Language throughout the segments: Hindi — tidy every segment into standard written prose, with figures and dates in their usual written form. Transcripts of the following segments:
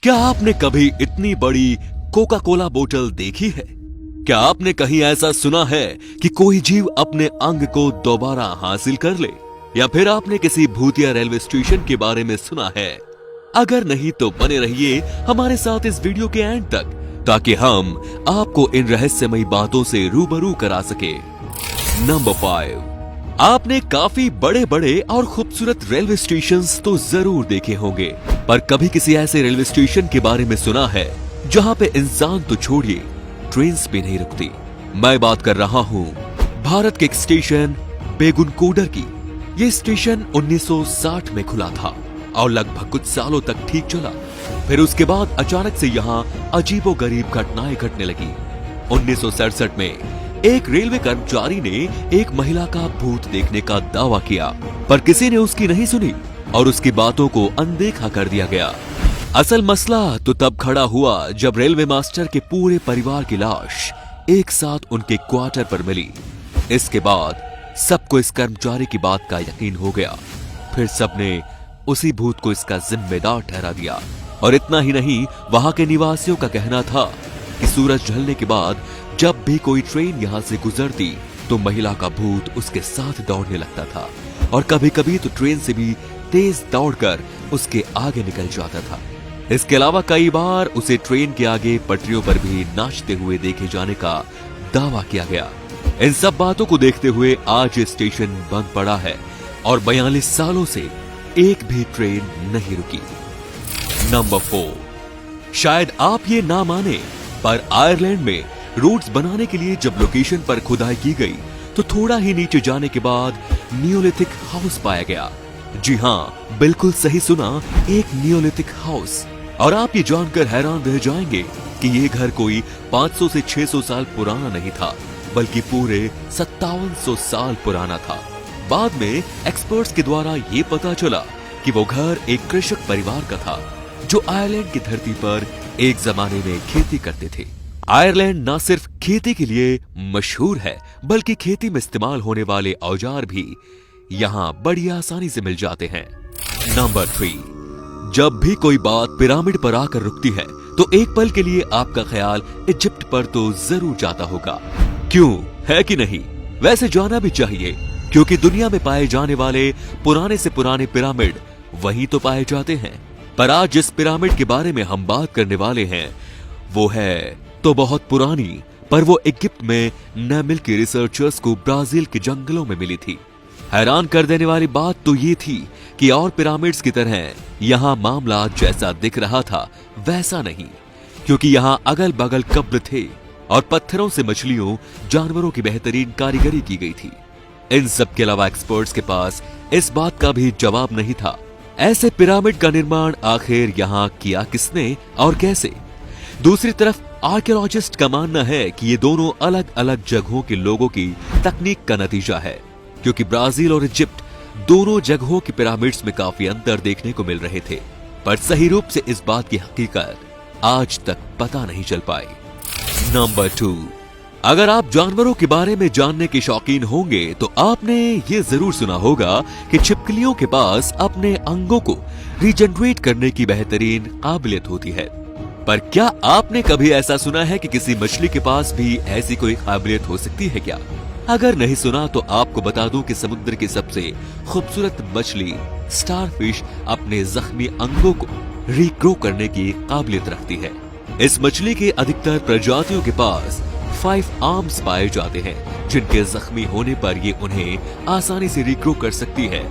क्या आपने कभी इतनी बड़ी कोका कोला बोतल देखी है? क्या आपने कहीं ऐसा सुना है कि कोई जीव अपने अंग को दोबारा हासिल कर ले? या फिर आपने किसी भूतिया रेलवे स्टेशन के बारे में सुना है? अगर नहीं तो बने रहिए हमारे साथ इस वीडियो के एंड तक, ताकि हम आपको इन रहस्यमयी बातों से रूबरू करा सके। नंबर 5, आपने काफी बड़े बड़े और खूबसूरत रेलवे स्टेशंस तो जरूर देखे होंगे, पर कभी किसी ऐसे रेलवे स्टेशन के बारे में सुना है जहां पे इंसान तो छोड़िए, ट्रेन्स भी नहीं रुकती? मैं बात कर रहा हूं भारत के एक स्टेशन बेगुनकोडर की। ये स्टेशन 1960 में खुला था और लगभग कुछ सालों तक ठीक चला। फिर उसके बाद अचानक से यहाँ अजीबोगरीब घटनाएं घटने लगी। 1967 में एक रेलवे कर्मचारी ने एक महिला का भूत देखने का दावा किया, पर किसी ने उसकी नहीं सुनी और उसकी बातों को अनदेखा कर दिया गया। असल मसला तो तब खड़ा हुआ जब रेलवे मास्टर के पूरे परिवार की लाश एक साथ उनके क्वार्टर पर मिली। इसके बाद सबको इस कर्मचारी की बात का यकीन हो गया। फिर सबने उसी भूत को इसका जिम्मेदार ठहरा दिया। और इतना ही नहीं, वहां के निवासियों का कहना था कि सूरज ढलने के बाद जब भी कोई ट्रेन यहां से गुजरती तो महिला का भूत उसके साथ दौड़ने लगता था और कभी कभी तो ट्रेन से भी तेज दौड़कर उसके आगे निकल जाता था। इसके अलावा कई बार उसे ट्रेन के आगे पटरियों पर भी नाचते हुए देखे जाने का दावा किया गया। इन सब बातों को देखते हुए आज ये स्टेशन बंद पड़ा है और 42 सालों से एक भी ट्रेन नहीं रुकी। नंबर 4, शायद आप ये ना माने, पर आयरलैंड में रोड्स बनाने के लिए जब लोकेशन पर खुदाई की गई तो थोड़ा ही नीचे जाने के बाद नियोलिथिक हाउस पाया गया। जी हाँ, बिल्कुल सही सुना, एक नियोलिथिक हाउस। और आप ये जानकर हैरान रह जाएंगे कि ये घर कोई 500 से 600 साल पुराना नहीं था, बल्कि पूरे 5700 साल पुराना था। बाद में एक्सपर्ट्स के द्वारा ये पता चला कि वो घर एक कृषक परिवार का था जो आयरलैंड की धरती पर एक जमाने में खेती करते थे। आयरलैंड न सिर्फ खेती के लिए मशहूर है, बल्कि खेती में इस्तेमाल होने वाले औजार भी यहाँ बड़ी आसानी से मिल जाते हैं। नंबर 3, जब भी कोई बात पिरामिड पर आकर रुकती है तो एक पल के लिए आपका ख्याल इजिप्ट पर तो जरूर जाता होगा। क्यों, है कि नहीं? वैसे जाना भी चाहिए, क्योंकि दुनिया में पाए जाने वाले पुराने से पुराने पिरामिड वहीं तो पाए जाते हैं। पर आज जिस पिरामिड के बारे में हम बात करने वाले हैं वो है तो बहुत पुरानी, पर वो इजिप्ट में नेमिल के रिसर्चर्स को ब्राजील के जंगलों में मिली थी। हैरान कर देने वाली बात तो ये थी कि और पिरामिड्स की तरह यहाँ मामला जैसा दिख रहा था वैसा नहीं, क्योंकि यहाँ अगल बगल कब्र थे और पत्थरों से मछलियों जानवरों की बेहतरीन कारीगरी की गई थी। इन सब के अलावा एक्सपर्ट्स के पास इस बात का भी जवाब नहीं था, ऐसे पिरामिड का निर्माण आखिर यहाँ किया किसने और कैसे। दूसरी तरफ आर्कियोलॉजिस्ट का मानना है कि ये दोनों अलग अलग जगहों के लोगों की तकनीक का नतीजा है, क्योंकि ब्राजील और इजिप्ट दोनों जगहों की पिरामिड्स में काफी अंतर देखने को मिल रहे थे, पर सही रूप से इस बात की हकीकत आज तक पता नहीं चल पाई। नंबर 2, अगर आप जानवरों के बारे में जानने के शौकीन होंगे तो आपने ये जरूर सुना होगा कि छिपकलियों के पास अपने अंगों को रीजनरेट करने की बेहतरीन काबिलियत होती है। पर क्या आपने कभी ऐसा सुना है कि किसी मछली के पास भी ऐसी कोई काबिलियत हो सकती है क्या? अगर नहीं सुना तो आपको बता दूं कि समुद्र की सबसे खूबसूरत मछली स्टारफिश अपने जख्मी अंगों को रीग्रो करने की काबिलियत रखती है। इस मछली के अधिकतर प्रजातियों के पास 5 आर्म्स पाए जाते हैं, जिनके जख्मी होने पर ये उन्हें आसानी से रीग्रो कर सकती है।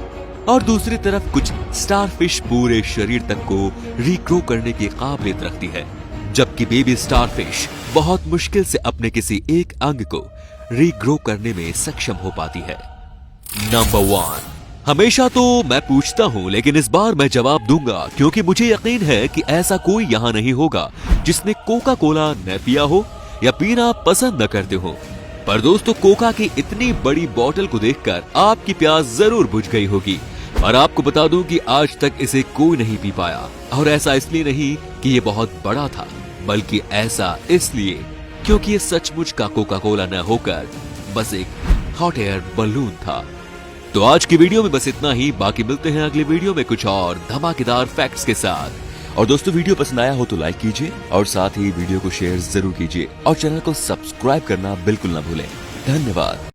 और दूसरी तरफ कुछ स्टारफिश पूरे शरीर तक को रीग्रो करने की काबिलियत रखती है, जबकि बेबी स्टारफिश बहुत मुश्किल से अपने किसी एक अंग को रीग्रो करने में सक्षम हो पाती है। नंबर 1, हमेशा तो मैं पूछता हूँ, लेकिन इस बार मैं जवाब दूंगा, क्योंकि मुझे यकीन है कि ऐसा कोई यहाँ नहीं होगा जिसने कोका कोला न पिया हो या पीना पसंद न करते हो। पर दोस्तों, कोका की इतनी बड़ी बोतल को देखकर आपकी प्यास जरूर बुझ गई होगी। और आपको बता दूं कि आज तक इसे कोई नहीं पी पाया, और ऐसा इसलिए नहीं कि ये बहुत बड़ा था, बल्कि ऐसा इसलिए क्योंकि ये सचमुच का कोका कोला न होकर बस एक हॉट एयर बलून था। तो आज की वीडियो में बस इतना ही। बाकी मिलते हैं अगले वीडियो में कुछ और धमाकेदार फैक्ट्स के साथ। और दोस्तों वीडियो पसंद आया हो तो लाइक कीजिए और साथ ही वीडियो को शेयर जरूर कीजिए और चैनल को सब्सक्राइब करना बिल्कुल ना भूलें। धन्यवाद।